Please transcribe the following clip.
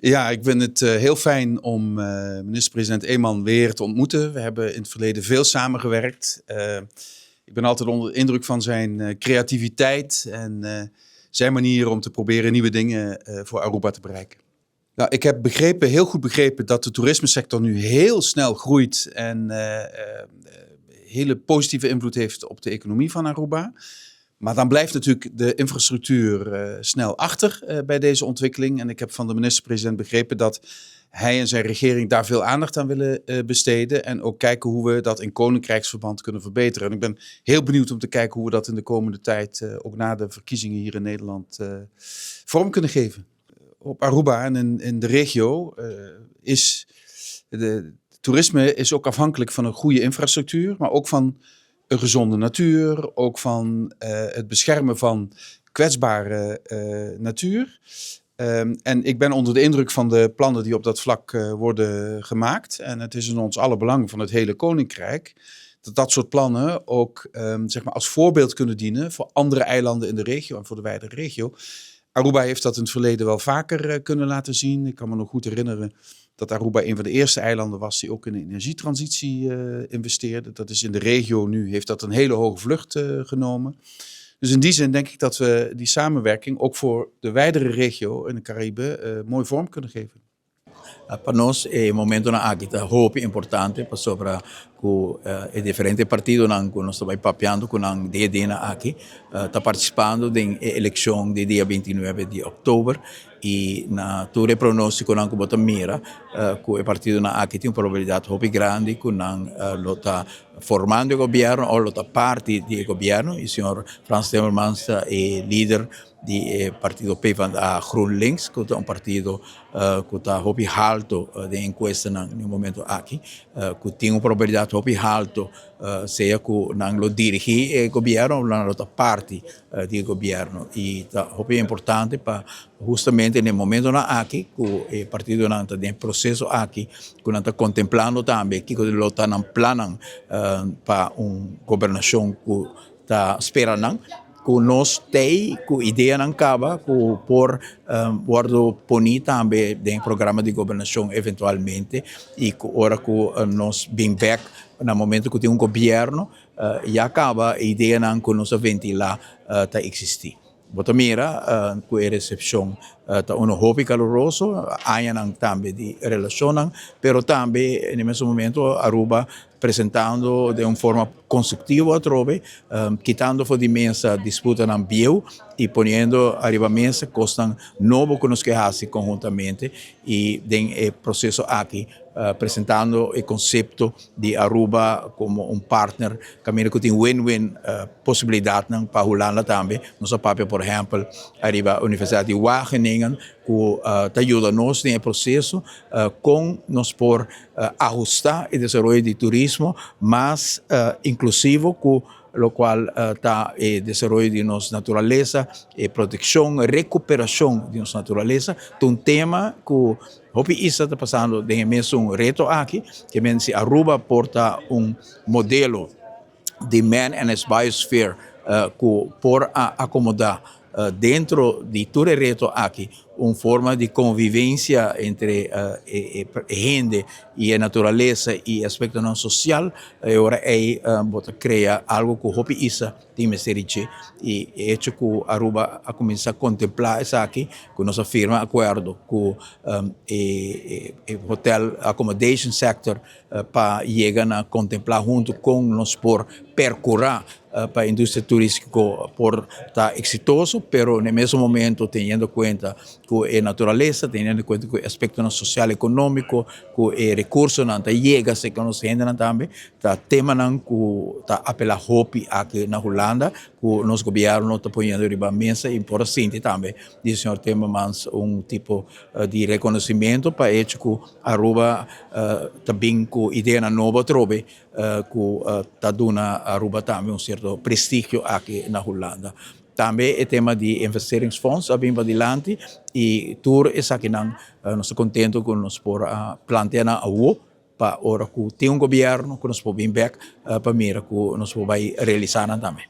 Ja, ik vind het heel fijn om minister-president Eeman weer te ontmoeten. We hebben in het verleden veel samengewerkt. Ik ben altijd onder de indruk van zijn creativiteit en zijn manier om te proberen nieuwe dingen voor Aruba te bereiken. Nou, ik heb heel goed begrepen dat de toerismesector nu heel snel groeit en hele positieve invloed heeft op de economie van Aruba. Maar dan blijft natuurlijk de infrastructuur snel achter bij deze ontwikkeling. En ik heb van de minister-president begrepen dat hij en zijn regering daar veel aandacht aan willen besteden. En ook kijken hoe we dat in koninkrijksverband kunnen verbeteren. En ik ben heel benieuwd om te kijken hoe we dat in de komende tijd, ook na de verkiezingen hier in Nederland, vorm kunnen geven. Op Aruba en in de regio is toerisme is ook afhankelijk van een goede infrastructuur, maar ook van een gezonde natuur, ook van het beschermen van kwetsbare natuur. En ik ben onder de indruk van de plannen die op dat vlak worden gemaakt. En het is in ons alle belang van het hele Koninkrijk dat soort plannen ook zeg maar als voorbeeld kunnen dienen voor andere eilanden in de regio en voor de wijdere regio. Aruba heeft dat in het verleden wel vaker kunnen laten zien. Ik kan me nog goed herinneren dat Aruba een van de eerste eilanden was die ook in de energietransitie investeerde. Dat is in de regio nu, heeft dat een hele hoge vlucht genomen. Dus in die zin denk ik dat we die samenwerking ook voor de wijdere regio in de Cariben mooi vorm kunnen geven. Para nós é momento na aqui tá hope importante para sobre com diferentes partidos não que nós estamos papeando com não DD na aqui tá participando da eleição de dia 29 de outubro e na ture pronóstico não que bota mira com o partido na aqui tem uma probabilidade hope grande com não lota formando o governo ou lota parte do governo e o senhor Frans Timmermans é líder do partido PvdA GroenLinks, que é partido que está muito alto de encuesta no momento aqui, que tem uma probabilidade muito alta, seja que não lo dirige o governo ou na outra parte do governo. E é muito importante para justamente no momento aqui, que o partido não está em processo aqui, que não está contemplando também, que lo está planando para uma governação que está esperando. Que nós temos a ideia não acaba que por guardo punir também em programa de governação eventualmente e que hora que nós bem back no momento que tem governo e acaba a ideia não que nós ventilar tá existir. Botamira com a recepção tá hobby caloroso há não também de relação, pero também no mesmo momento Aruba apresentando de uma forma construtiva a trove, quitando fora de mesa disputa na bio e ponendo arriba a mesa costas novo que nos quejasse conjuntamente e tem o processo aqui apresentando o conceito de Aruba como um partner, caminho que tem win-win possibilidade para Holanda também. Nossa papel, por exemplo, arriba a Universidade de Wageningen, que ajuda nós nesse processo com nós por ajustar o desenvolvimento de turismo, mas inclusivo com lo qual está o desenvolvimento de nossa natureza, proteção, recuperação de nossa natureza, um tema que hopi está passando de mesmo reto aqui, que se Aruba porta modelo de man and his biosphere que por acomodar dentro de todo o reto aqui uma forma de convivência entre gente e a natureza e aspecto não social, agora bota criar algo que o isa tem meseriche e hecho que Aruba a começar a contemplar isso aqui, que nós firma acordo com o hotel accommodation sector para chegar a contemplar junto com nós por percorrer para a indústria turística por estar exitoso, pero no mesmo momento tendo em conta que a natureza, tendo em conta que o aspecto social e econômico, que o recurso não chega, se que nós gente também, tá tema não que tá apelar hope aqui na Holanda, que o nosso governo está ponhando riba a mesa e por assim também, diz o senhor Timmermans tipo de reconhecimento para hecho que Aruba também com ideia nova trobe que está dando a Aruba também certo prestígio aqui na Holanda. Também o tema de investeringsfonds bem para adiante e tudo isso aqui nós estamos contentes com nós por plantear a para hora que tem governo que nós podemos back para mira que nós podemos realizar também.